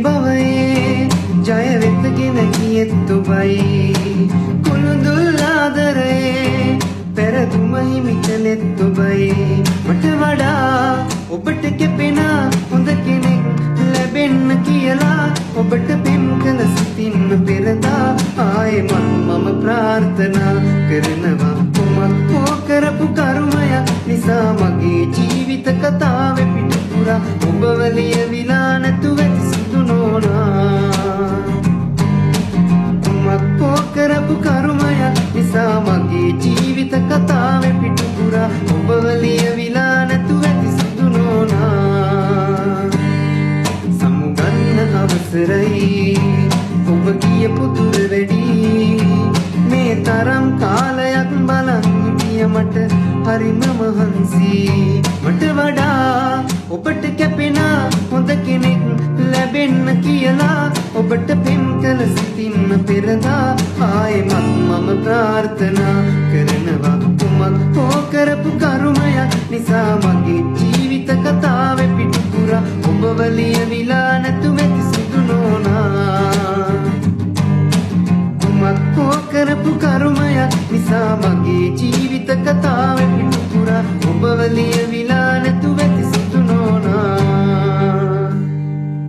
භවයේ ජය වෙතගෙන ගියෙත් ඔබයි කුළුඳුල් ආදරේ පෙරදුම හිමිකලෙත් ඔබයි මට වඩා ඔබට කැපෙන හොඳ කෙනෙක් ලැබෙන්න කියලා ඔබට පෙම් කළ සිටින්න පෙරදා ආයෙමත් මම ප්‍රාර්ථනා කරනවා කොමක් හෝ කරපු කර්මයක් නිසා මගේ ජීවිත කතාවේ පිටුපුරා ඔබව ලියවිලා නැතුව ඇති සුදු නෝනා කොමක් හෝ කරපු කර්මයක් නිසා මගේ ජීවිත කතාවේ පිටුපුරා ඔබව ලියවිලා නැතුව ඇති සුදු නෝනා සමුගන්න අවසරයි ඔබ කියපු දුර වැඩි මේ තරම් කාලයක් බලන් හිටිය මට හරිම මහන්සි මට වඩා ඔබට කැපෙන හොඳ කෙනෙක් ලැබෙන්න කියලා ඔබට පෙම් කළ සිටින්න පෙරදා ආයෙමත් මම ප්‍රාර්ථනා කරනවා කුමක් හෝ කරපු කර්මයක් නිසා මගේ ජීවිත කතාවේ පිටුපුරා ඔබව ලියවිලා නැතුව ඇති සුදු නෝනා කුමක් හෝ කරපු කර්මයක් නිසා මගේ ජීවිත කතාවේ පිටුපුරා ඔබව ලියවිලා